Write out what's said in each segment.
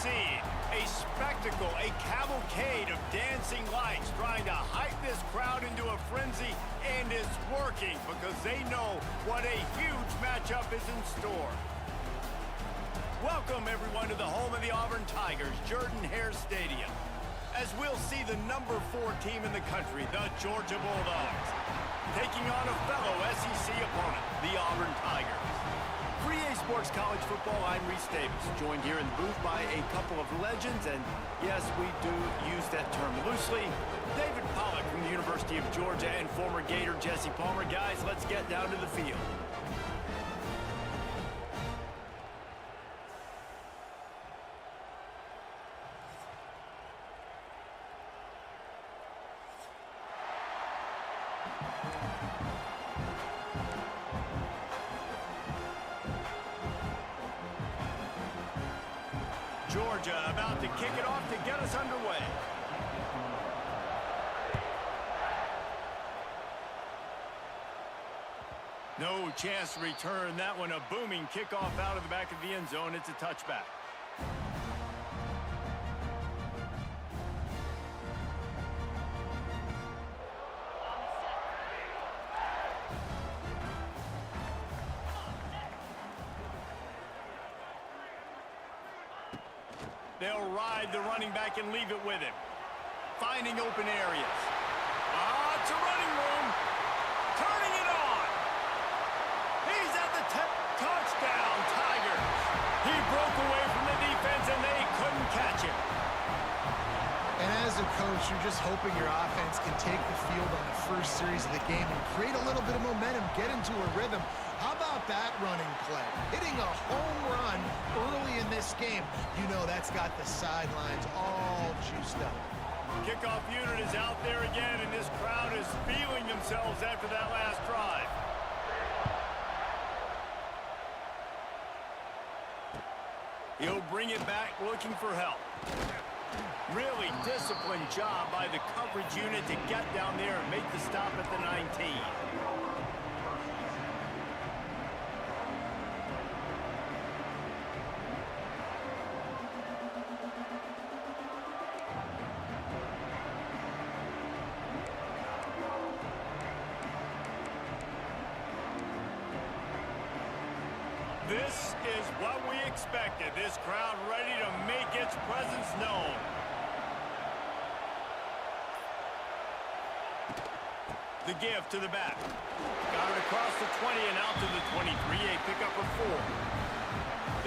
see a spectacle, a cavalcade of dancing lights trying to hype this crowd into a frenzy, and it's working because they know what a huge matchup is in store. Welcome, everyone, to the home of the Auburn Tigers, Jordan-Hare Stadium, as we'll see the number 4 team in the country, the Georgia Bulldogs, taking on a fellow SEC opponent, the Auburn Tigers. For EA Sports College Football, I'm Reese Davis, joined here in the booth by a couple of legends, and yes, we do use that term loosely. David Pollack from the University of Georgia and former Gator Jesse Palmer. Guys, let's get down to the field. Georgia about to kick it off to get us underway. No chance to return that one. A booming kickoff out of the back of the end zone. It's a touchback. They'll ride the running back and leave it with him. Finding open areas. It's a running room. Turning it on. He's at the touchdown, Tigers. He broke away from the defense, and they couldn't catch him. And as a coach, you're just hoping your offense can take the field on the first series of the game and create a little bit of momentum, get into a rhythm. How about that running play? Hitting a home run early in this game. You know that's got the sidelines all juiced up. Kickoff unit is out there again, and this crowd is feeling themselves after that last drive. He'll bring it back looking for help. Really disciplined job by the coverage unit to get down there and make the stop at the 19. This is what we expected. This crowd ready to make its presence known. The give to the back. Got it across the 20 and out to the 23. A pickup of 4.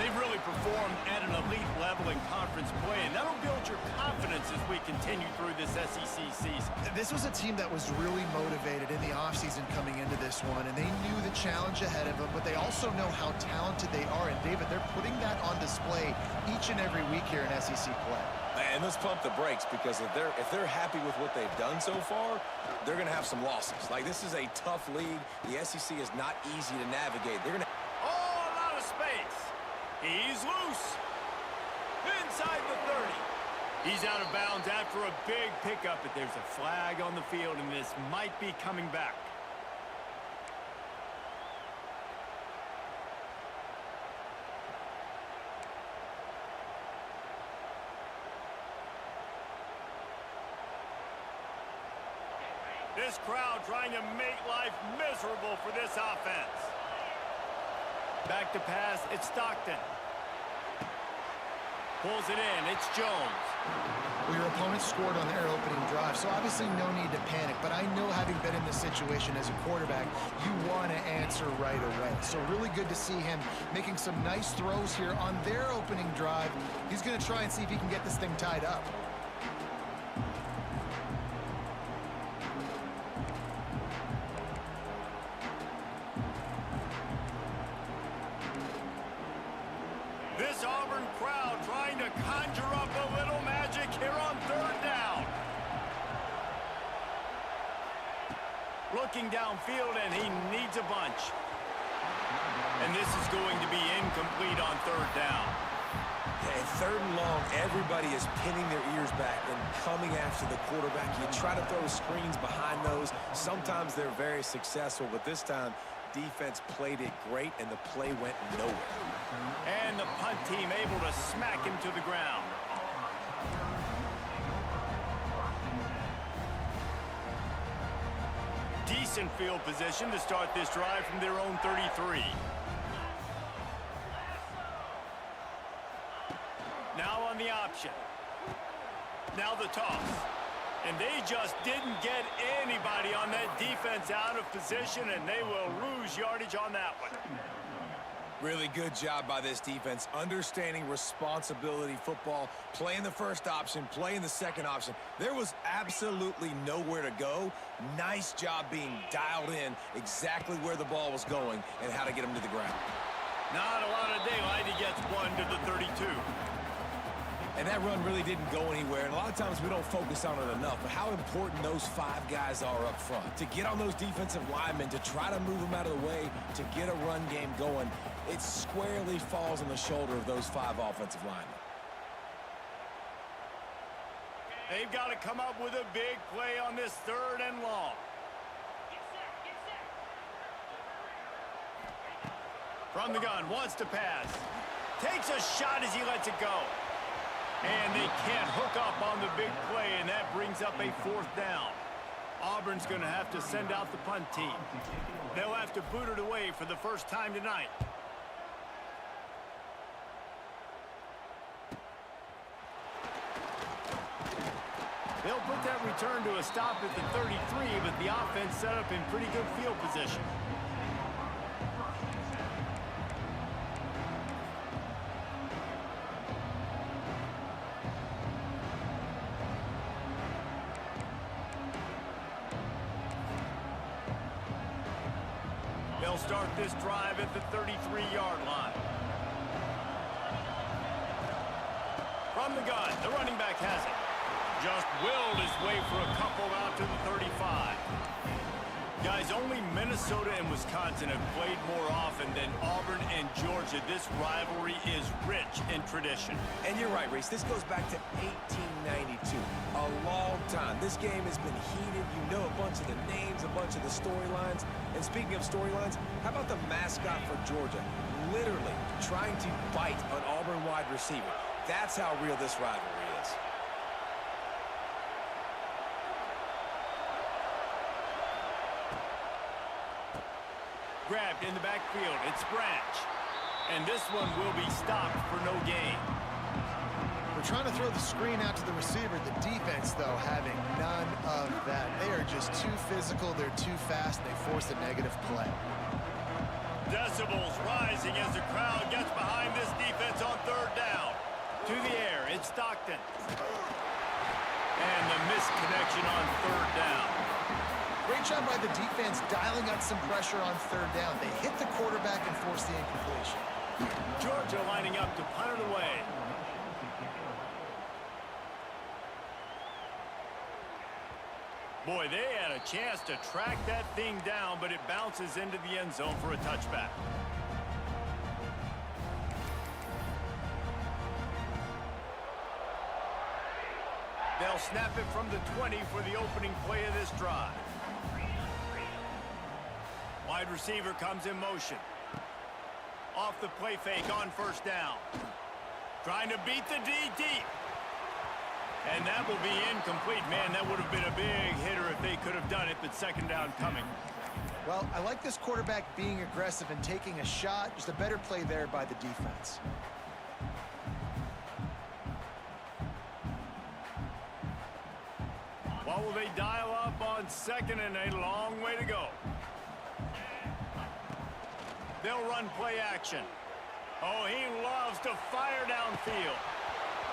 They've really performed at an elite level in conference play, and that'll build your confidence as we continue through this SEC season. This was a team that was really motivated in the offseason coming into this one, and they knew the challenge ahead of them, but they also know how talented they are. And, David, they're putting that on display each and every week here in SEC play. And let's pump the brakes, because if they're happy with what they've done so far, they're going to have some losses. Like, this is a tough league. The SEC is not easy to navigate. They're going to... Oh, a lot of space. He's loose. Inside the 30. He's out of bounds after a big pickup, but there's a flag on the field, and this might be coming back. This crowd trying to make life miserable for this offense. Back to pass, it's Stockton. Pulls it in, it's Jones. Well, your opponent scored on their opening drive, so obviously no need to panic. But I know, having been in this situation as a quarterback, you want to answer right away. So really good to see him making some nice throws here on their opening drive. He's going to try and see if he can get this thing tied up. This Auburn crowd trying to conjure up a little magic here on 3rd down. Looking downfield, and he needs a bunch. And this is going to be incomplete on 3rd down. At 3rd and long, everybody is pinning their ears back and coming after the quarterback. You try to throw screens behind those. Sometimes they're very successful, but this time, defense played it great, and the play went nowhere. And the punt team able to smack him to the ground. Decent field position to start this drive from their own 33. Now on the option. Now the toss. And they just didn't get anybody on that defense out of position, and they will lose yardage on that one. Really good job by this defense, understanding responsibility football, playing the first option, playing the second option. There was absolutely nowhere to go. Nice job being dialed in exactly where the ball was going and how to get him to the ground. Not a lot of daylight. He gets one to the 32. And that run really didn't go anywhere, and a lot of times we don't focus on it enough, but how important those 5 guys are up front. To get on those defensive linemen, to try to move them out of the way, to get a run game going, it squarely falls on the shoulder of those 5 offensive linemen. They've got to come up with a big play on this 3rd and long. From the gun, wants to pass. Takes a shot as he lets it go. And they can't hook up on the big play, and that brings up a 4th down. Auburn's going to have to send out the punt team. They'll have to boot it away for the first time tonight. They'll put that return to a stop at the 33, but the offense set up in pretty good field position. They'll start this drive at the 33-yard line. From the gun, the running back has it. Just willed his way for a couple out to the 35. Guys, only Minnesota and Wisconsin have played more often than Auburn and Georgia. This rivalry is rich in tradition. And you're right, Reese. This goes back to 1892. A long time. This game has been heated. You know a bunch of the names, a bunch of the storylines. And speaking of storylines, how about the mascot for Georgia? Literally trying to bite an Auburn wide receiver. That's how real this rivalry is. Grabbed in the backfield. It's Branch. And this one will be stopped for no gain. We're trying to throw the screen out to the receiver. The defense, though, having none of that. They are just too physical. They're too fast. They force a negative play. Decibels rising as the crowd gets behind this defense on 3rd down. To the air, it's Stockton. And the misconnection on 3rd down. Great job by the defense dialing up some pressure on 3rd down. They hit the quarterback and force the incompletion. Georgia lining up to punt it away. Boy, they had a chance to track that thing down, but it bounces into the end zone for a touchback. They'll snap it from the 20 for the opening play of this drive. Wide receiver comes in motion. Off the play fake on 1st down. Trying to beat the D deep. And that will be incomplete. Man, that would have been a big hitter if they could have done it, but 2nd down coming. Well, I like this quarterback being aggressive and taking a shot. Just a better play there by the defense. What will they dial up on 2nd and a long way to go? They'll run play action. Oh, he loves to fire downfield.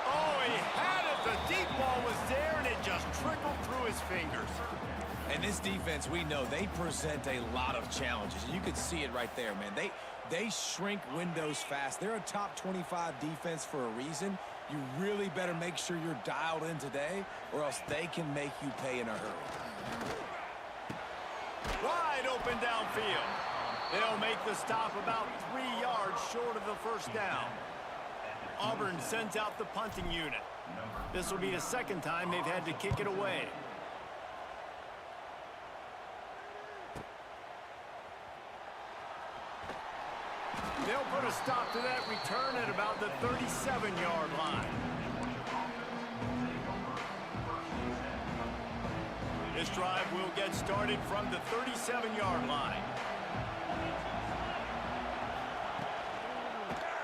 Oh, he had it. The deep ball was there, and it just trickled through his fingers. And this defense, we know, they present a lot of challenges. You could see it right there, man. They shrink windows fast. They're a top 25 defense for a reason. You really better make sure you're dialed in today, or else they can make you pay in a hurry. Wide open downfield. They'll make the stop about 3 yards short of the 1st down. Auburn sends out the punting unit. This will be the 2nd time they've had to kick it away. They'll put a stop to that return at about the 37-yard line. This drive will get started from the 37-yard line.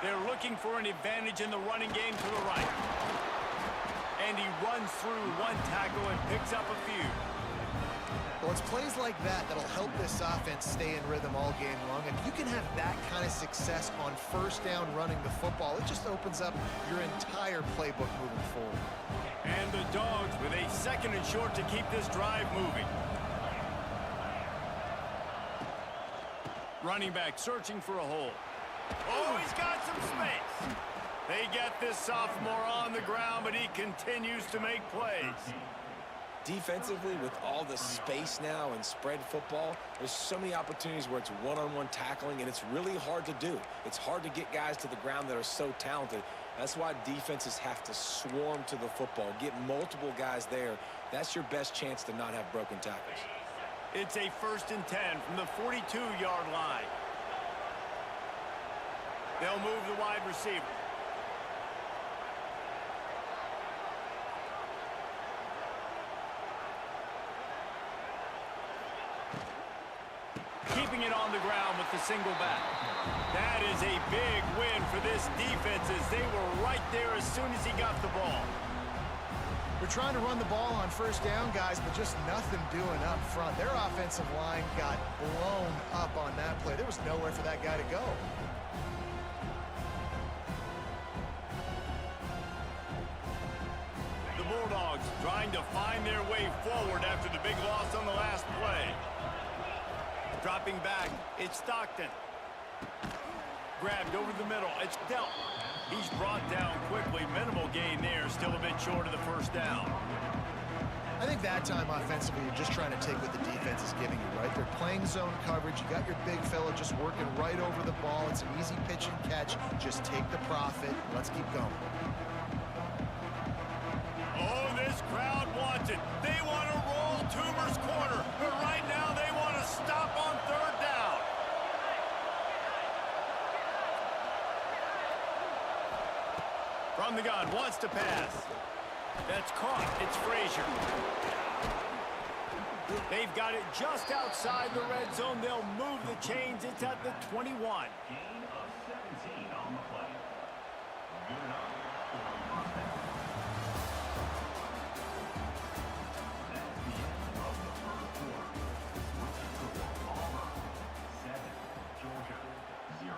They're looking for an advantage in the running game to the right. And he runs through one tackle and picks up a few. Well, it's plays like that that'll help this offense stay in rhythm all game long. If you can have that kind of success on first down running the football, it just opens up your entire playbook moving forward. And the Dogs with a 2nd and short to keep this drive moving. Running back searching for a hole. Oh, he's got some space. They get this sophomore on the ground, but he continues to make plays. Defensively, with all the space now and spread football, there's so many opportunities where it's one-on-one tackling, and it's really hard to do. It's hard to get guys to the ground that are so talented. That's why defenses have to swarm to the football, get multiple guys there. That's your best chance to not have broken tackles. It's a 1st and 10 from the 42-yard line. They'll move the wide receiver. Keeping it on the ground with the single back. That is a big win for this defense as they were right there as soon as he got the ball. We're trying to run the ball on first down, guys, but just nothing doing up front. Their offensive line got blown up on that play. There was nowhere for that guy to go. The Bulldogs trying to find their way forward after the big loss on the last play. Dropping back, it's Stockton. Grabbed over the middle, it's Delp. He's brought down quickly. Minimal gain there, still a bit short of the first down. I think that time offensively, you're just trying to take what the defense is giving you, right? They're playing zone coverage. You got your big fella just working right over the ball. It's an easy pitch and catch. Just take the profit. Let's keep going. Oh, this crowd wants it. They want to roll Toomer's corner, but right now they want to stop on 3rd down. From the gun, wants to pass. That's caught. It's Frazier. They've got it just outside the red zone. They'll move the chains. It's at the 21. Gain of 17 on the play. Good enough. That's the end of the first quarter. Auburn 7, Georgia 0.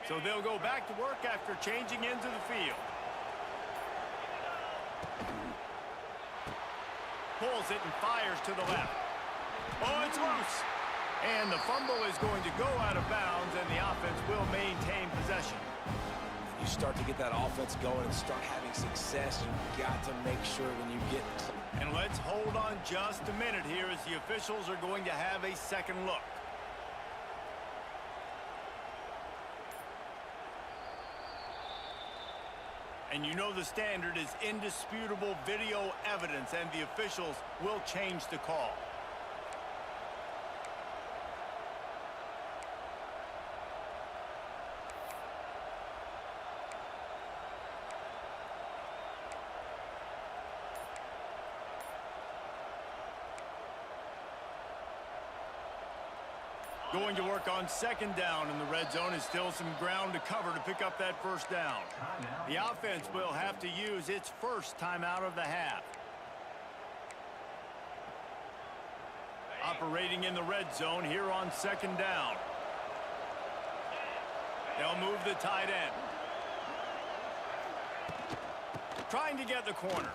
So they'll go back to work after changing into the field. Pulls it and fires to the left. Oh, it's loose. And the fumble is going to go out of bounds, and the offense will maintain possession. You start to get that offense going and start having success, you've got to make sure when you get... And let's hold on just a minute here as the officials are going to have a second look. And you know the standard is indisputable video evidence, and the officials will change the call. Going to work on 2nd down in the red zone. Is still some ground to cover to pick up that first down. The offense will have to use its first timeout of the half. Operating in the red zone here on 2nd down. They'll move the tight end. Trying to get the corner.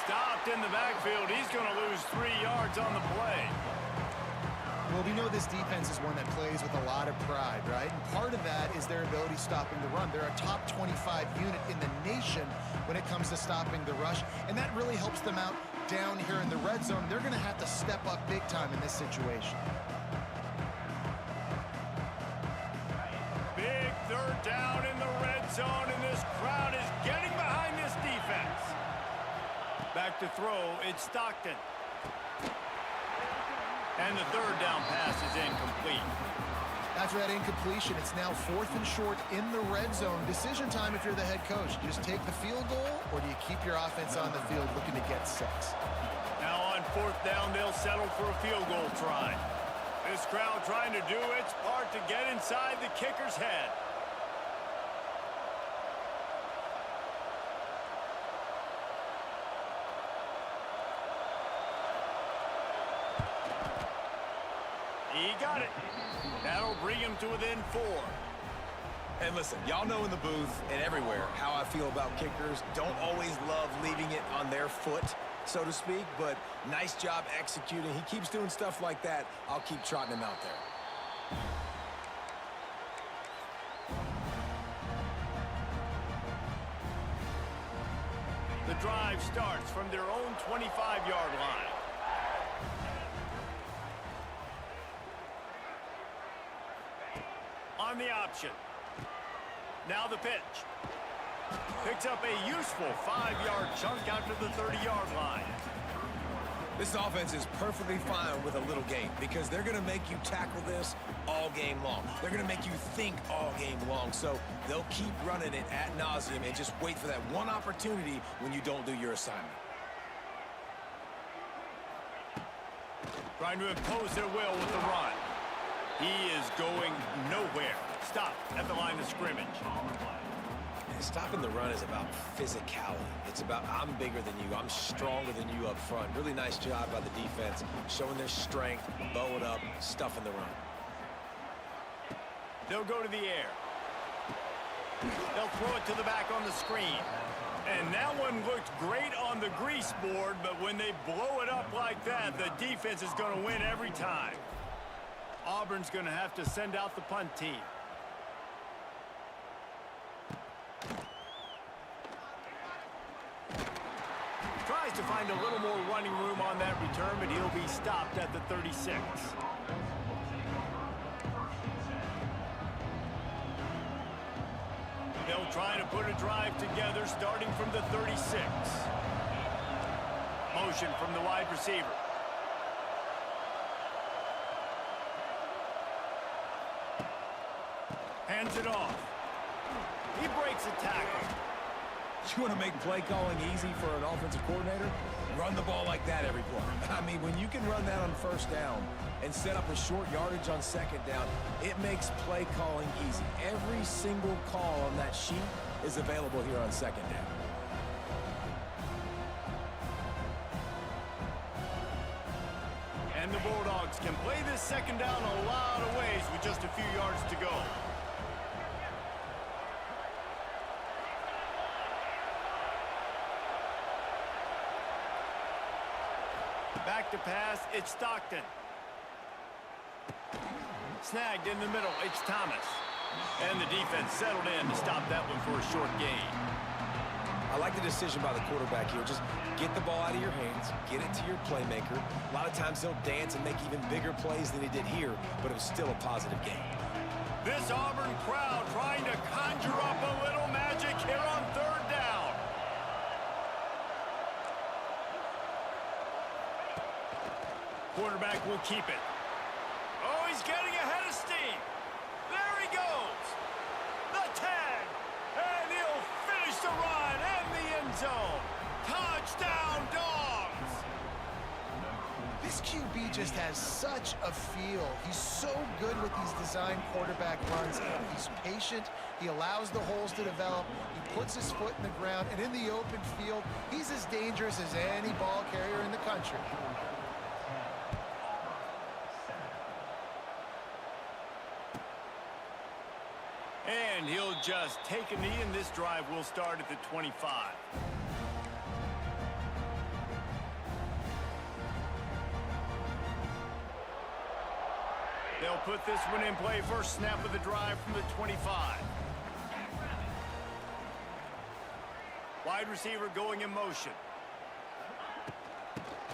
Stopped in the backfield. He's going to lose 3 yards on the play. Well, we know this defense is one that plays with a lot of pride, right? And part of that is their ability stopping the run. They're a top 25 unit in the nation when it comes to stopping the rush, and that really helps them out down here in the red zone. They're going to have to step up big time in this situation. down in the red zone, and this crowd is getting behind this defense. Back to throw, it's Stockton. And the third down pass is incomplete. After that incompletion, it's now 4th and short in the red zone. Decision time if you're the head coach. Just take the field goal, or do you keep your offense on the field looking to get 6? Now on 4th down, they'll settle for a field goal try. This crowd trying to do its part to get inside the kicker's head. He got it. That'll bring him to within 4. And listen, y'all know in the booth and everywhere how I feel about kickers. Don't always love leaving it on their foot, so to speak, but nice job executing. He keeps doing stuff like that. I'll keep trotting him out there. The drive starts from their own 25-yard line. On the option. Now the pitch. Picks up a useful 5-yard chunk out to the 30-yard line. This offense is perfectly fine with a little game because they're going to make you tackle this all game long. They're going to make you think all game long. So they'll keep running it ad nauseum and just wait for that one opportunity when you don't do your assignment. Trying to impose their will with the run. He is going nowhere. Stop at the line of scrimmage. Stopping the run is about physicality. It's about I'm bigger than you. I'm stronger than you up front. Really nice job by the defense, showing their strength, bow it up, stuffing the run. They'll go to the air. They'll throw it to the back on the screen. And that one looked great on the grease board, but when they blow it up like that, the defense is going to win every time. Auburn's going to have to send out the punt team. Tries to find a little more running room on that return, but he'll be stopped at the 36. They'll try to put a drive together starting from the 36. Motion from the wide receiver. Hands it off. He breaks a tackle. You want to make play calling easy for an offensive coordinator? Run the ball like that every play. I mean, when you can run that on first down and set up a short yardage on second down, it makes play calling easy. Every single call on that sheet is available here on second down. And the Bulldogs can play this second down a lot of ways with just a few yards to go. Back to pass, it's Stockton. Snagged in the middle, it's Thomas. And the defense settled in to stop that one for a short gain. I like the decision by the quarterback here. Just get the ball out of your hands, get it to your playmaker. A lot of times he'll dance and make even bigger plays than he did here, but it was still a positive game. This Auburn crowd trying to conjure up a little magic here on third down. Quarterback will keep it. Oh, he's getting ahead of steam. There he goes. The tag. And he'll finish the run and the end zone. Touchdown, Dogs. This QB just has such a feel. He's so good with these design quarterback runs. He's patient. He allows the holes to develop. He puts his foot in the ground. And in the open field, he's as dangerous as any ball carrier in the country. And he'll just take a knee, and this drive will start at the 25. They'll put this one in play. First snap of the drive from the 25. Wide receiver going in motion.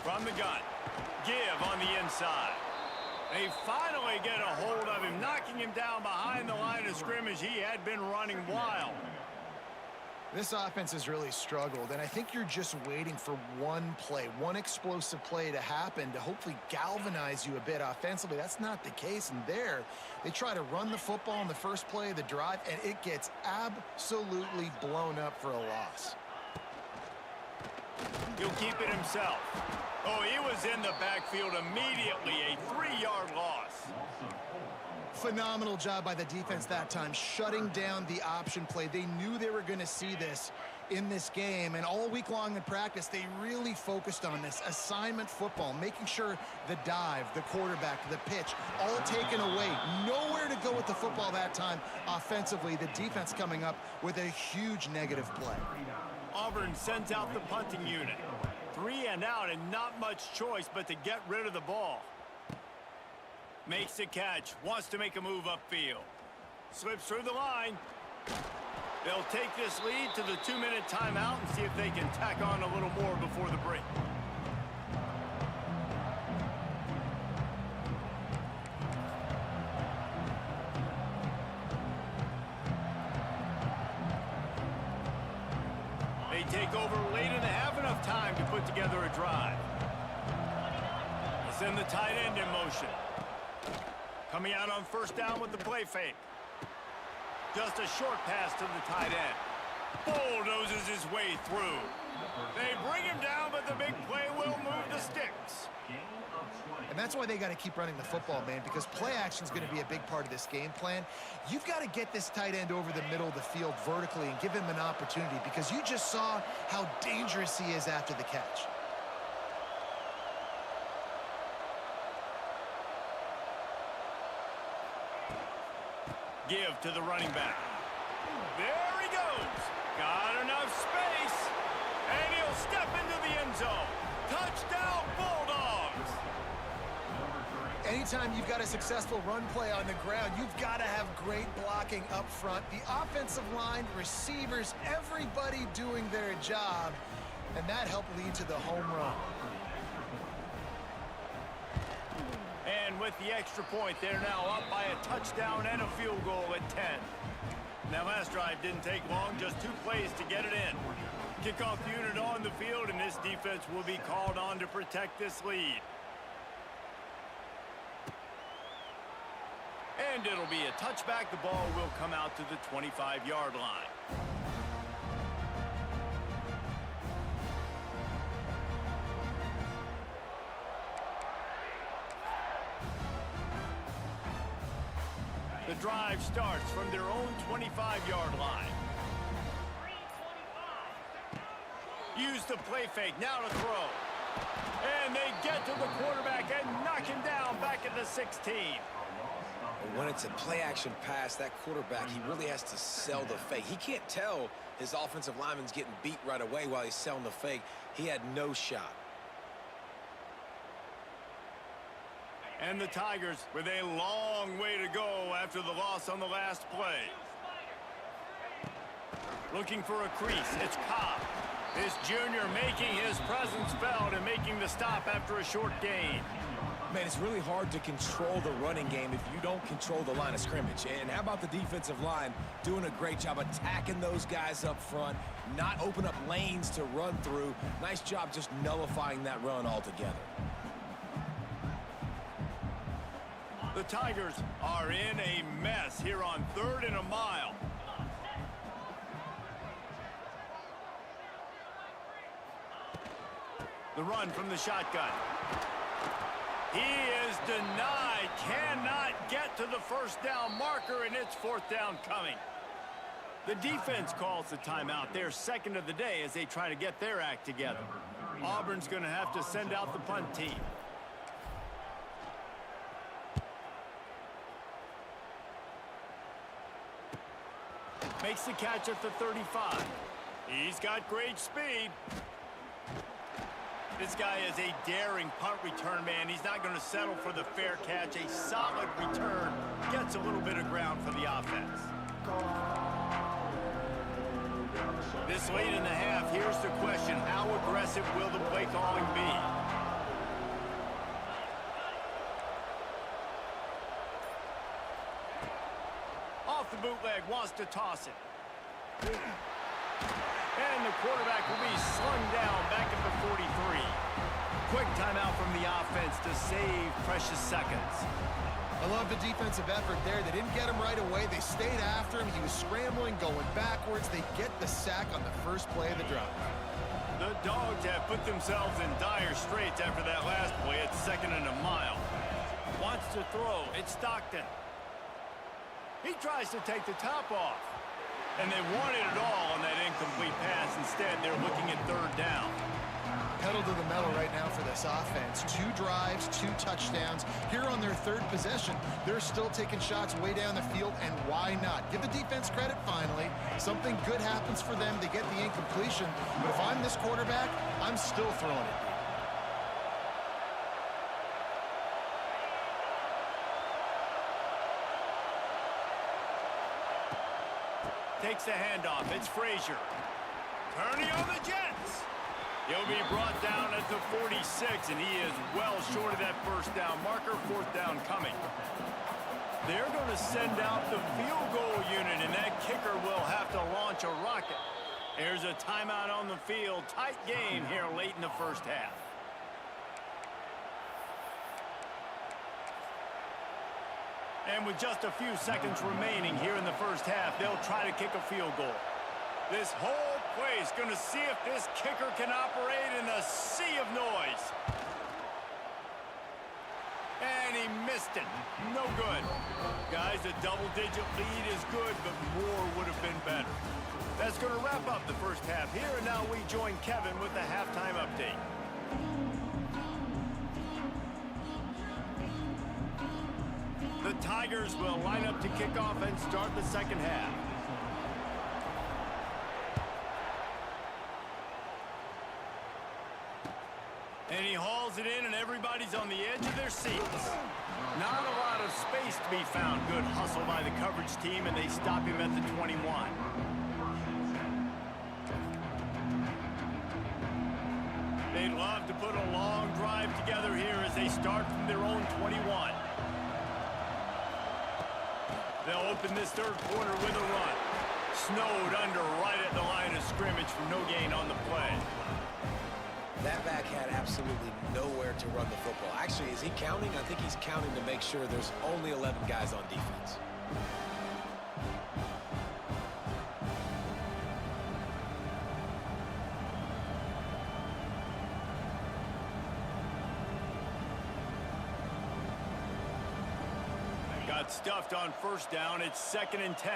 From the gun. Give on the inside. They finally get a hold of him, knocking him down behind the line of scrimmage. He had been running wild. This offense has really struggled, and I think you're just waiting for one play, one explosive play to happen to hopefully galvanize you a bit offensively. That's not the case, and there, they try to run the football in the first play of the drive, and it gets absolutely blown up for a loss. He'll keep it himself. Oh, he was in the backfield immediately, a 3-yard loss. Phenomenal job by the defense that time, shutting down the option play. They knew they were going to see this in this game, and all week long in practice, they really focused on this assignment football, making sure the dive, the quarterback, the pitch, all taken away. Nowhere to go with the football that time offensively. The defense coming up with a huge negative play. Auburn sends out the punting unit. 3 and out, and not much choice but to get rid of the ball. Makes the catch, wants to make a move upfield. Slips through the line. They'll take this lead to the 2-minute timeout and see if they can tack on a little more before the break. They take over late and have enough time to put together a drive. They send the tight end in motion. Coming out on first down with the play fake. Just a short pass to the tight end. Bulldozes his way through. They bring him down, but the big play will move the sticks. And that's why they got to keep running the football, man, because play action is going to be a big part of this game plan. You've got to get this tight end over the middle of the field vertically and give him an opportunity, because you just saw how dangerous he is after the catch. Give to the running back. There he goes. Got enough space. And he'll step into the end zone. Touchdown, Bulldogs. Anytime you've got a successful run play on the ground, you've got to have great blocking up front. The offensive line, receivers, everybody doing their job. And that helped lead to the home run. And with the extra point, they're now up by a touchdown and a field goal at 10. That last drive didn't take long, just 2 plays to get it in. Kickoff unit on the field, and this defense will be called on to protect this lead. And it'll be a touchback. The ball will come out to the 25-yard line. The drive starts from their own 25-yard line. Use the play fake, now to throw. And they get to the quarterback and knock him down back at the 16. When it's a play-action pass, that quarterback, he really has to sell the fake. He can't tell his offensive lineman's getting beat right away while he's selling the fake. He had no shot. And the Tigers with a long way to go after the loss on the last play. Looking for a crease, it's Cobb. This junior making his presence felt and making the stop after a short gain. Man, it's really hard to control the running game if you don't control the line of scrimmage. And how about the defensive line doing a great job attacking those guys up front, not open up lanes to run through. Nice job just nullifying that run altogether. The Tigers are in a mess here on 3rd and a mile. The run from the shotgun. He is denied, cannot get to the first down marker, and it's 4th down coming. The defense calls the timeout. They're second of the day as they try to get their act together. Auburn's going to have to send out the punt team. Makes the catch at the 35. He's got great speed. This guy is a daring punt return man. He's not going to settle for the fair catch. A solid return. Gets a little bit of ground for the offense. This late in the half, here's the question. How aggressive will the play calling be? off the bootleg, wants to toss it. And the quarterback will be slung down back at the 43. Quick timeout from the offense to save precious seconds. I love the defensive effort there. They didn't get him right away. They stayed after him. He was scrambling, going backwards. They get the sack on the first play of the drive. The Dogs have put themselves in dire straits after that last play at 2nd and a mile. Wants to throw. It's Stockton. He tries to take the top off. And they wanted it all on that incomplete pass. Instead, they're looking at 3rd down. Pedal to the metal right now for this offense. 2 drives, 2 touchdowns. Here on their 3rd possession, they're still taking shots way down the field, and why not? Give the defense credit finally. Something good happens for them. They get the incompletion. But if I'm this quarterback, I'm still throwing it deep. Takes the handoff. It's Frazier. Turning on the Jets. He'll be brought down at the 46, and he is well short of that 1st down marker. 4th down coming. They're going to send out the field goal unit, and that kicker will have to launch a rocket. There's a timeout on the field. Tight game here late in the 1st half. And with just a few seconds remaining here in the 1st half, they'll try to kick a field goal. This whole play is going to see if this kicker can operate in a sea of noise. And he missed it. No good. Guys, a double-digit lead is good, but more would have been better. That's going to wrap up the 1st half here, and now we join Kevin with the halftime update. The Tigers will line up to kick off and start the 2nd half. And he hauls it in, and everybody's on the edge of their seats. Not a lot of space to be found. Good hustle by the coverage team, and they stop him at the 21. They'd love to put a long drive together here as they start from their own 21. They'll open this 3rd quarter with a run. Snowed under right at the line of scrimmage for no gain on the play. That back had absolutely nowhere to run the football. Actually, is he counting? I think he's counting to make sure there's only 11 guys on defense. Got stuffed on 1st down. It's 2nd and 10.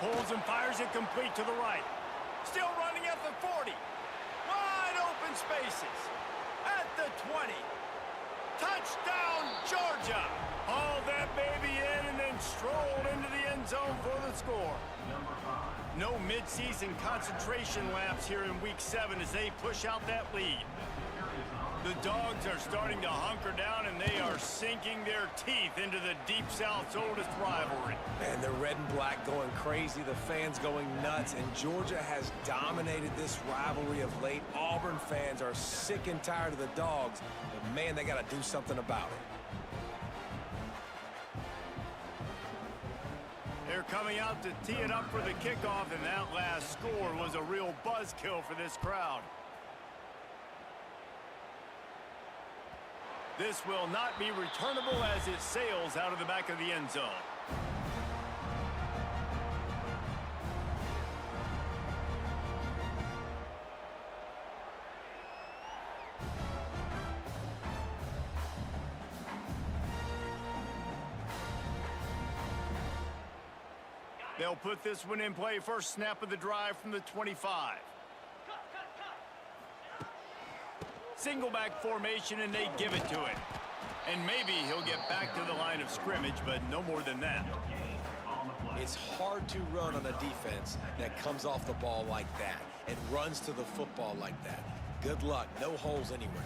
Pulls and fires it complete to the right. Still running at the 40. Wide open spaces. At the 20. Touchdown, Georgia. Hauled that baby in and then strolled into the end zone for the score. No midseason concentration lapse here in Week 7 as they push out that lead. The Dogs are starting to hunker down, and they are sinking their teeth into the Deep South's oldest rivalry. And the red and black going crazy, the fans going nuts, and Georgia has dominated this rivalry of late. Auburn fans are sick and tired of the Dogs, but man, they got to do something about it. They're coming out to tee it up for the kickoff, and that last score was a real buzzkill for this crowd. This will not be returnable as it sails out of the back of the end zone. They'll put this one in play. First snap of the drive from the 25. Single back formation, and they give it to him. And maybe he'll get back to the line of scrimmage, but no more than that. It's hard to run on a defense that comes off the ball like that and runs to the football like that. Good luck. No holes anywhere.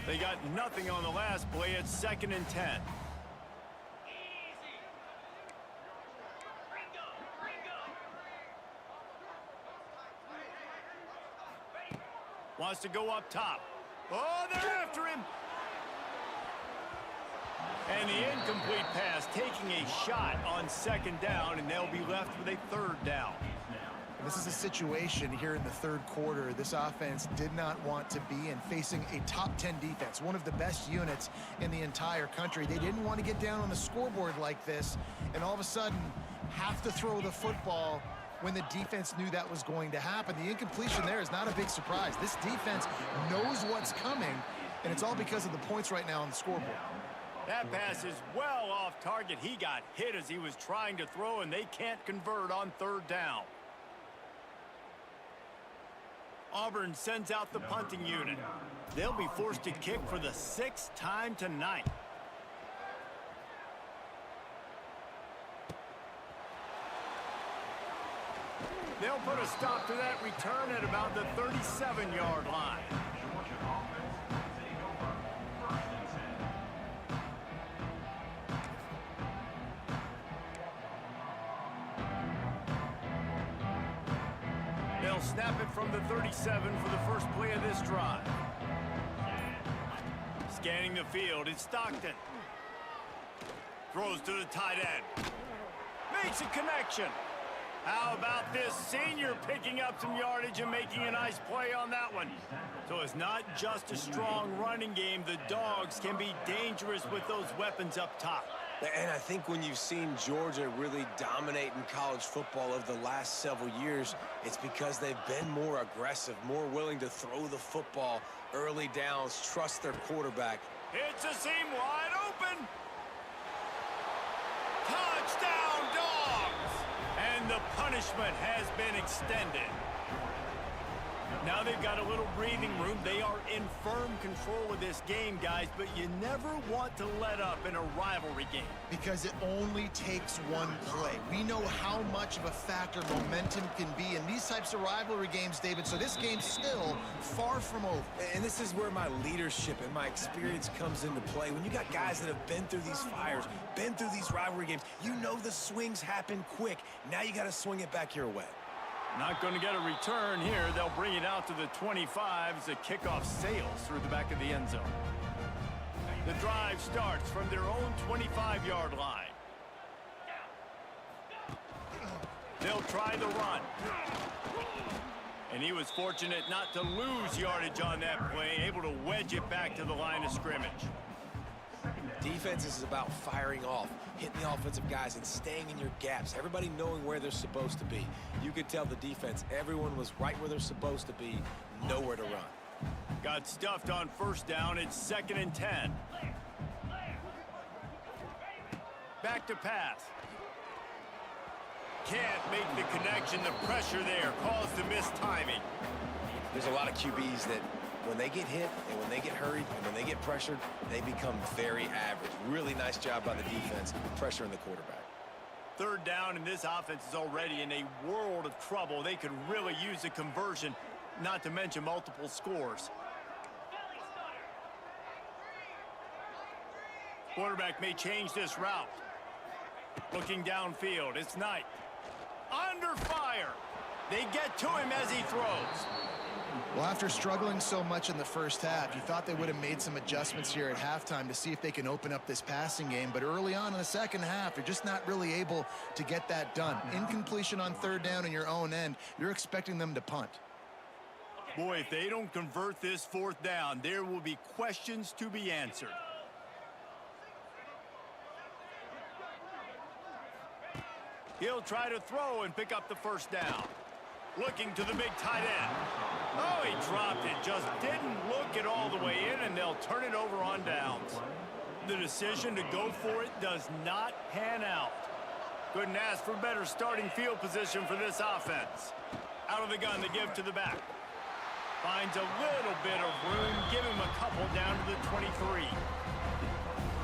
They got nothing on the last play. It's 2nd and 10. Wants to go up top. Oh, they're after him. And the incomplete pass taking a shot on second down, and they'll be left with a third down. This is a situation here in the third quarter this offense did not want to be in, facing a top 10 defense, one of the best units in the entire country. They didn't want to get down on the scoreboard like this and all of a sudden have to throw the football when the defense knew that was going to happen. The incompletion there is not a big surprise. This defense knows what's coming, and it's all because of the points right now on the scoreboard. That pass is well off target. He got hit as he was trying to throw, and they can't convert on third down. Auburn sends out the punting unit. They'll be forced to kick for the 6th time tonight. They'll put a stop to that return at about the 37-yard line. They'll snap it from the 37 for the first play of this drive. Scanning the field, it's Stockton. Throws to the tight end. Makes a connection. How about this senior picking up some yardage and making a nice play on that one? So it's not just a strong running game. The Dogs can be dangerous with those weapons up top. And I think when you've seen Georgia really dominate in college football over the last several years, it's because they've been more aggressive, more willing to throw the football early downs, trust their quarterback. It's a seam wide open. Touchdown, Dogs! And the punishment has been extended. Now they've got a little breathing room. They are in firm control of this game, guys, but you never want to let up in a rivalry game. Because it only takes one play. We know how much of a factor momentum can be in these types of rivalry games, David, so this game's still far from over. And this is where my leadership and my experience comes into play. When you got guys that have been through these fires, been through these rivalry games, you know the swings happen quick. Now you got to swing it back your way. Not going to get a return here. They'll bring it out to the 25 as the kickoff sails through the back of the end zone. The drive starts from their own 25-yard line. They'll try the run. And he was fortunate not to lose yardage on that play, able to wedge it back to the line of scrimmage. Defense is about firing off, hitting the offensive guys and staying in your gaps, everybody knowing where they're supposed to be. You could tell the defense, everyone was right where they're supposed to be, nowhere to run. Got stuffed on first down. It's 2nd and 10. Back to pass. Can't make the connection. The pressure there caused the missed timing. There's a lot of QBs that when they get hit and when they get hurried and when they get pressured, they become very average. Really nice job by the defense, pressuring the quarterback. Third down, and this offense is already in a world of trouble. They could really use a conversion, not to mention multiple scores. Quarterback may change this route. Looking downfield, it's Knight. Under fire. They get to him as he throws. Well, after struggling so much in the first half, you thought they would have made some adjustments here at halftime to see if they can open up this passing game. But early on in the second half, they're just not really able to get that done. Incompletion on third down in your own end, you're expecting them to punt. Boy, if they don't convert this fourth down, there will be questions to be answered. He'll try to throw and pick up the first down. Looking to the big tight end. Oh, he dropped it. Just didn't look it all the way in, and they'll turn it over on downs. The decision to go for it does not pan out. Couldn't ask for better starting field position for this offense. Out of the gun, the give to the back. Finds a little bit of room. Give him a couple down to the 23.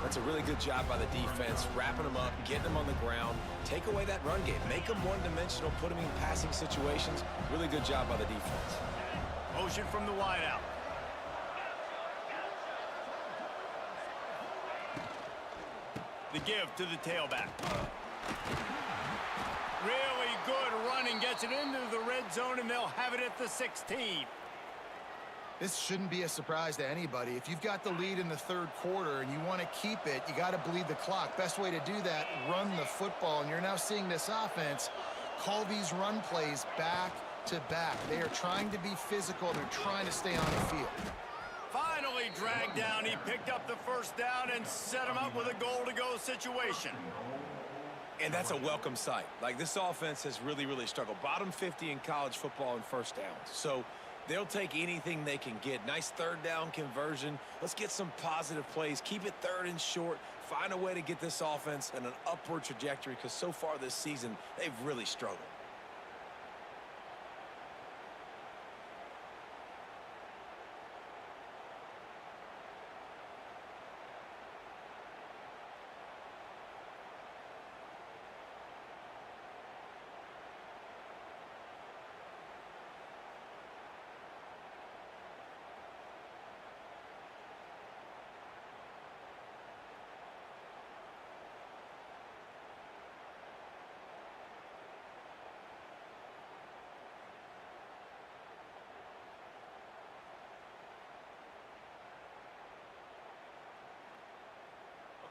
That's a really good job by the defense, wrapping them up, getting them on the ground, take away that run game, make them one-dimensional, put them in passing situations. Really good job by the defense. Motion from the wideout. The give to the tailback. Really good running, gets it into the red zone, and they'll have it at the 16. This shouldn't be a surprise to anybody. If you've got the lead in the third quarter and you want to keep it, you got to bleed the clock. Best way to do that, run the football. And you're now seeing this offense call these run plays back to back. They are trying to be physical. They're trying to stay on the field. Finally dragged down. He picked up the first down and set him up with a goal-to-go situation. And that's a welcome sight. Like, this offense has really struggled. Bottom 50 in college football in first downs. So they'll take anything they can get. Nice third down conversion. Let's get some positive plays. Keep it third and short. Find a way to get this offense in an upward trajectory, because so far this season, they've really struggled.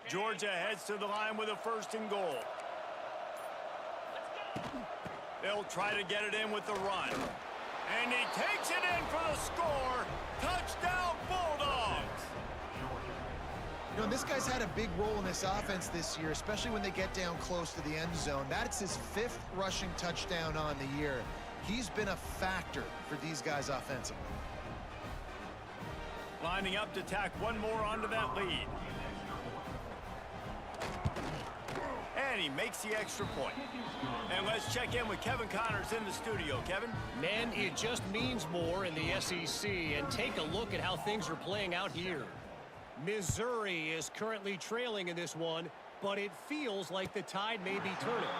Georgia heads to the line with a first and goal. They'll try to get it in with the run. And he takes it in for the score. Touchdown, Bulldogs! You know, this guy's had a big role in this offense this year, especially when they get down close to the end zone. That's his 5th rushing touchdown on the year. He's been a factor for these guys offensively. Lining up to tack one more onto that lead. And he makes the extra point. And let's check in with Kevin Connors in the studio. Kevin? Man, it just means more in the SEC. And take a look at how things are playing out here. Missouri is currently trailing in this one, but it feels like the tide may be turning.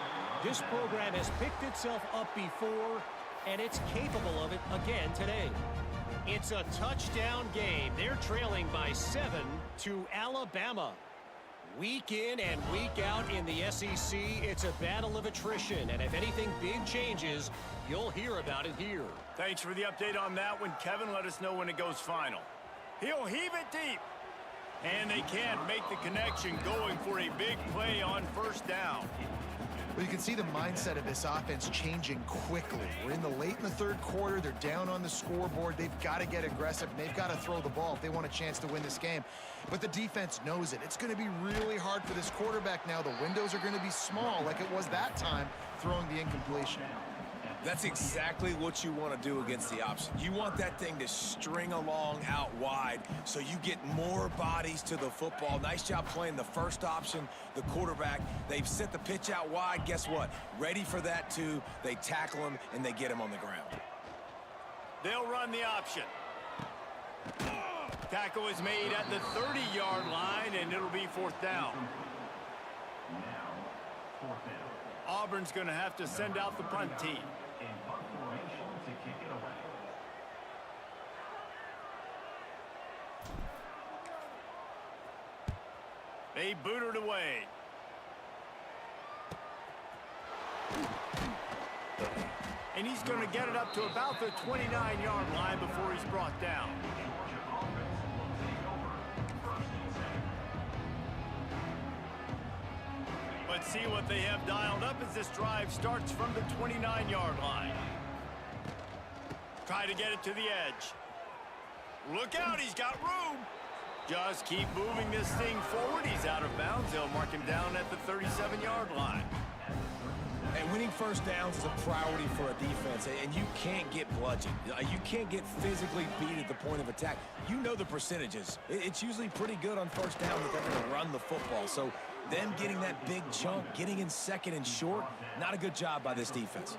This program has picked itself up before, and it's capable of it again today. It's a touchdown game. They're trailing by 7 to Alabama. Week in and week out in the SEC, it's a battle of attrition, and if anything big changes, you'll hear about it here. Thanks for the update on that one, Kevin. Let us know when it goes final. He'll heave it deep. And they can't make the connection, going for a big play on first down. Well, you can see the mindset of this offense changing quickly. We're late in the third quarter. They're down on the scoreboard. They've got to get aggressive, and they've got to throw the ball if they want a chance to win this game. But the defense knows it. It's going to be really hard for this quarterback now. The windows are going to be small like it was that time throwing the incompletion. That's exactly what you want to do against the option. You want that thing to string along out wide so you get more bodies to the football. Nice job playing the first option, the quarterback. They've sent the pitch out wide. Guess what? Ready for that too. They tackle him and they get him on the ground. They'll run the option. Tackle is made at the 30-yard line, and it'll be fourth down. Now, fourth down. Auburn's going to have to send out the punt team. In punt formation to kick it away. They boot it away. And he's going to get it up to about the 29-yard line before he's brought down. Let's see what they have dialed up as this drive starts from the 29-yard line. Try to get it to the edge. Look out, he's got room. Just keep moving this thing forward. He's out of bounds. They'll mark him down at the 37-yard line. And winning first downs is a priority for a defense, and you can't get bludgeoned. You can't get physically beat at the point of attack. You know the percentages. It's usually pretty good on first down that they're going to run the football. So them getting that big chunk, getting in second and short, not a good job by this defense.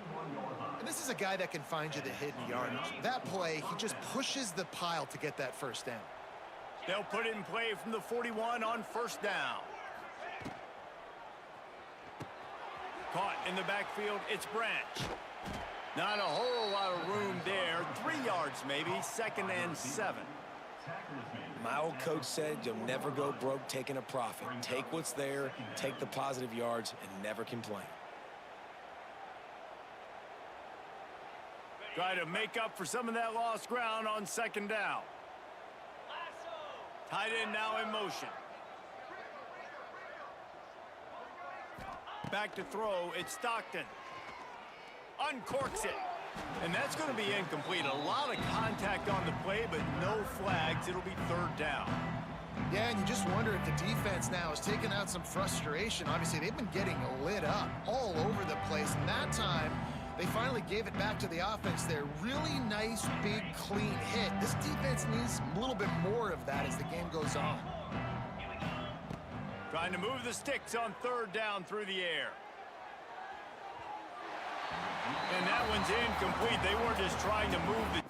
And this is a guy that can find you the hidden yardage. That play, he just pushes the pile to get that first down. They'll put it in play from the 41 on first down. Caught in the backfield, it's Branch. Not a whole lot of room there. 3 yards maybe, 2nd and 7. My old coach said you'll never go broke taking a profit. Take what's there, take the positive yards, and never complain. Try to make up for some of that lost ground on second down. Tight end now in motion. Back to throw, it's Stockton. Uncorks it. And that's going to be incomplete. A lot of contact on the play, but no flags. It'll be third down. Yeah, and you just wonder if the defense now is taking out some frustration. Obviously, they've been getting lit up all over the place. And that time, they finally gave it back to the offense there. Really nice, big, clean hit. This defense needs a little bit more of that as the game goes on. Trying to move the sticks on third down through the air. And that one's incomplete. They weren't just trying to move the...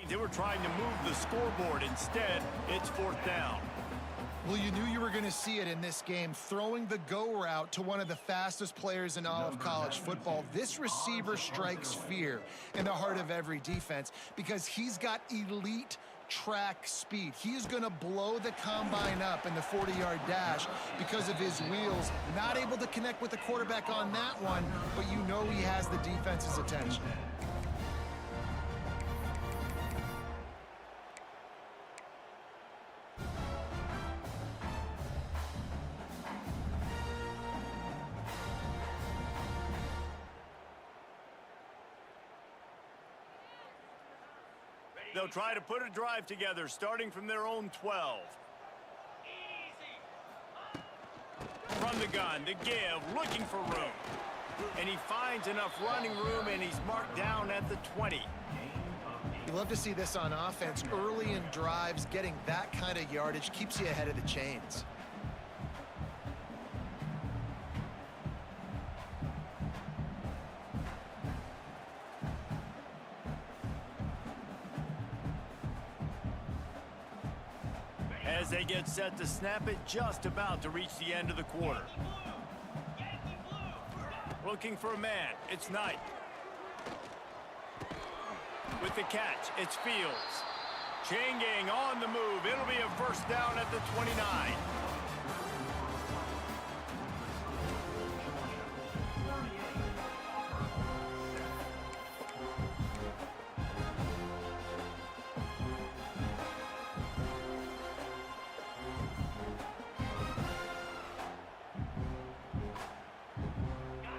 They were trying to move the scoreboard. Instead, it's fourth down. Well, you knew you were going to see it in this game, throwing the go route to one of the fastest players in all of college football. This receiver strikes fear in the heart of every defense because he's got elite track speed. He's going to blow the combine up in the 40-yard dash because of his wheels. Not able to connect with the quarterback on that one, but you know he has the defense's attention. They'll try to put a drive together, starting from their own 12. From the gun, the give, looking for room. And he finds enough running room, and he's marked down at the 20. You love to see this on offense. Early in drives, getting that kind of yardage keeps you ahead of the chains. As they get set to snap it, just about to reach the end of the quarter. Looking for a man, it's Knight. With the catch, it's Fields. Chain gang on the move. It'll be a first down at the 29.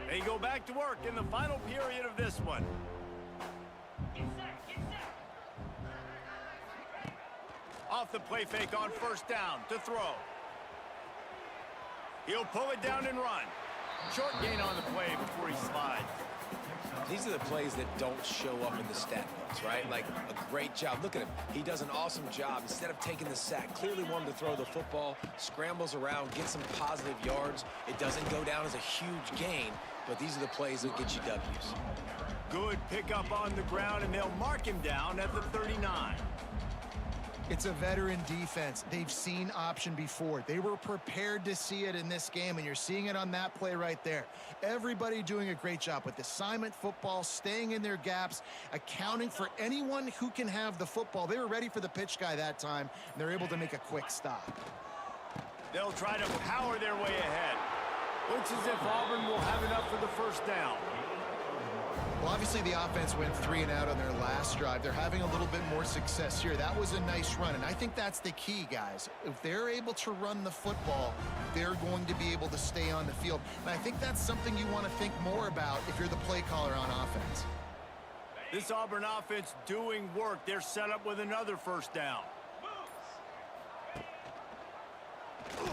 They go back to work in the final period of this one. Off the play fake on first down to throw. He'll pull it down and run. Short gain on the play before he slides. These are the plays that don't show up in the stat books, right? Like a great job. Look at him. He does an awesome job. Instead of taking the sack, clearly wanted to throw the football, scrambles around, get some positive yards. It doesn't go down as a huge gain, but these are the plays that get you W's. Good pickup on the ground, and they'll mark him down at the 39. It's a veteran defense. They've seen option before. They were prepared to see it in this game, and you're seeing it on that play right there. Everybody doing a great job with assignment football, staying in their gaps, accounting for anyone who can have the football. They were ready for the pitch guy that time, and they're able to make a quick stop. They'll try to power their way ahead. Looks as if Auburn will have enough for the first down. Well, obviously the offense went 3 and out on their last drive. They're having a little bit more success here. That was a nice run, and I think that's the key, guys. If they're able to run the football, they're going to be able to stay on the field. And I think that's something you want to think more about if you're the play caller on offense. This Auburn offense doing work. They're set up with another first down.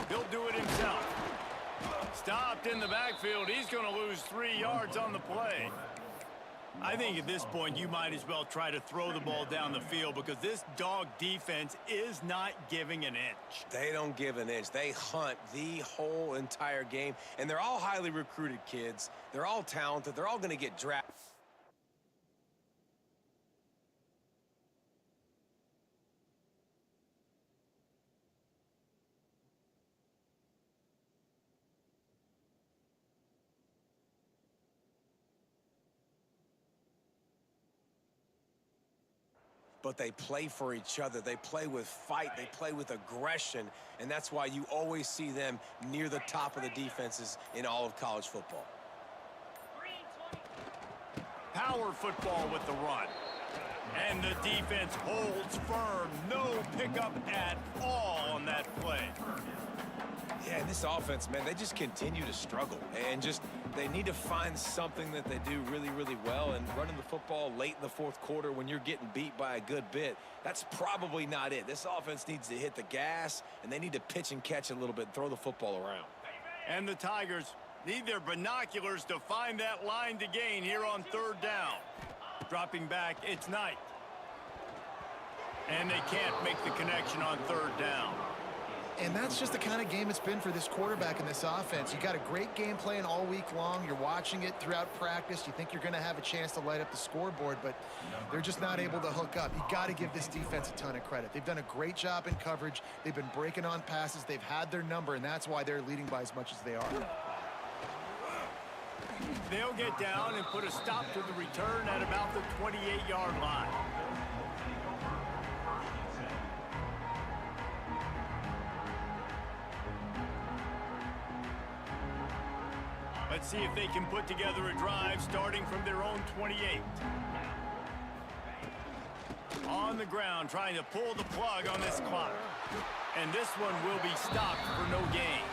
He'll do it himself. Stopped in the backfield. He's going to lose 3 yards on the play. I think at this point you might as well try to throw the ball down the field because this dog defense is not giving an inch. They don't give an inch. They hunt the whole entire game, and they're all highly recruited kids. They're all talented. They're all going to get drafted. But they play for each other. They play with fight. They play with aggression. And that's why you always see them near the top of the defenses in all of college football. Power football with the run. And the defense holds firm. No pickup at all on that play. Yeah, this offense, man, they just continue to struggle. And they need to find something that they do really, really well. And running the football late in the fourth quarter when you're getting beat by a good bit, that's probably not it. This offense needs to hit the gas, and they need to pitch and catch a little bit and throw the football around. And the Tigers need their binoculars to find that line to gain here on third down. Dropping back, it's Knight. And they can't make the connection on third down. And that's just the kind of game it's been for this quarterback and this offense. You got a great game plan all week long. You're watching it throughout practice. You think you're going to have a chance to light up the scoreboard, but they're just not able to hook up. You got to give this defense a ton of credit. They've done a great job in coverage. They've been breaking on passes. They've had their number, and that's why they're leading by as much as they are. They'll get down and put a stop to the return at about the 28-yard line. Let's see if they can put together a drive starting from their own 28. On the ground, trying to pull the plug on this clock. And this one will be stopped for no gain.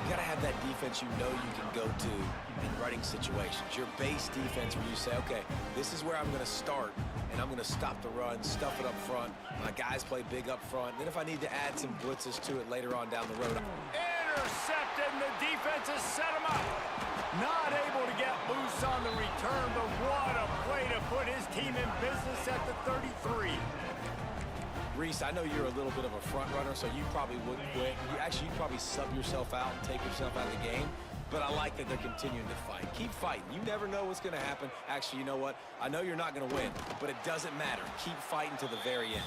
You got to have that defense you know you can go to in running situations. Your base defense where you say, okay, this is where I'm going to start, and I'm going to stop the run, stuff it up front. My guys play big up front. Then if I need to add some blitzes to it later on down the road. Intercepted, and the defense has set him up. Not able to get loose on the return, but what a play to put his team in business at the 33. Reese, I know you're a little bit of a front runner, so you probably wouldn't quit. You'd probably sub yourself out and take yourself out of the game. But I like that they're continuing to fight. Keep fighting. You never know what's going to happen. Actually, you know what? I know you're not going to win, but it doesn't matter. Keep fighting to the very end.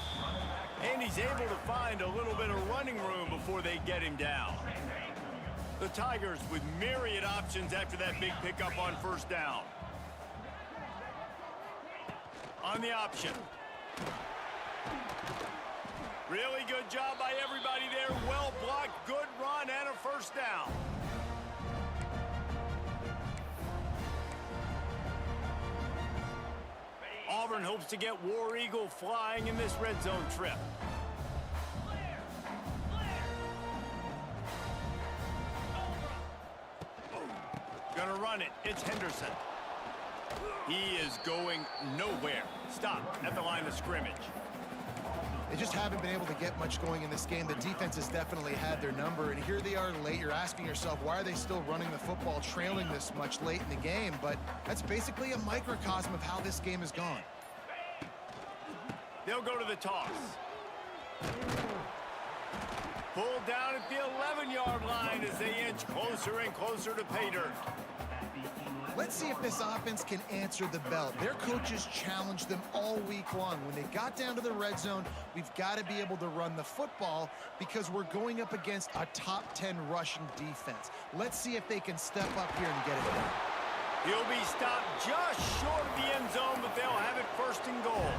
And he's able to find a little bit of running room before they get him down. The Tigers with myriad options after that big pickup on first down. On the option. Really good job by everybody there. Well blocked, good run, and a first down. Auburn hopes to get War Eagle flying in this red zone trip. Gonna run it. It's Henderson. He is going nowhere. Stop at the line of scrimmage. They just haven't been able to get much going in this game. The defense has definitely had their number, and here they are late. You're asking yourself, why are they still running the football, trailing this much late in the game? But that's basically a microcosm of how this game has gone. They'll go to the toss. Pulled down at the 11-yard line as they inch closer and closer to pay dirt. Let's see if this offense can answer the bell. Their coaches challenged them all week long. When they got down to the red zone, we've got to be able to run the football because we're going up against a top 10 rushing defense. Let's see if they can step up here and get it done. He'll be stopped just short of the end zone, but they'll have it first and goal.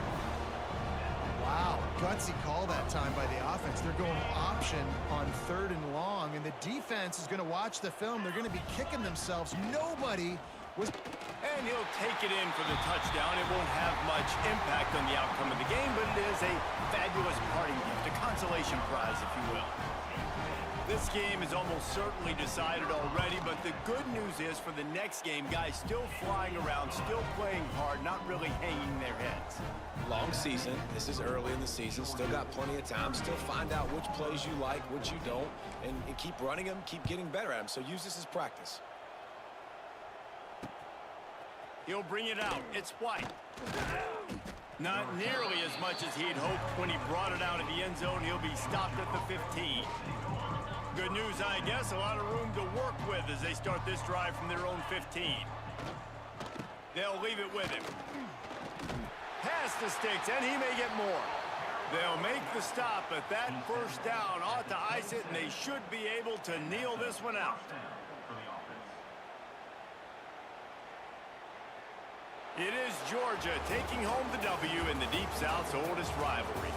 Wow. gutsy call that time by the offense. They're going option on 3rd and long, and the defense is going to watch the film. They're going to be kicking themselves. Nobody was... And he'll take it in for the touchdown. It won't have much impact on the outcome of the game, but it is a fabulous parting gift, a consolation prize, if you will. This game is almost certainly decided already, but the good news is for the next game, guys still flying around, still playing hard, not really hanging their heads. Long season. This is early in the season. Still got plenty of time. Still find out which plays you like, which you don't, and keep running them, keep getting better at them. So use this as practice. He'll bring it out. It's White. Not nearly as much as he'd hoped when he brought it out of the end zone. He'll be stopped at the 15. Good news, I guess. A lot of room to work with as they start this drive from their own 15. They'll leave it with him. Pass the sticks, and he may get more. They'll make the stop, but that first down ought to ice it, and they should be able to kneel this one out. It is Georgia taking home the W in the Deep South's oldest rivalry.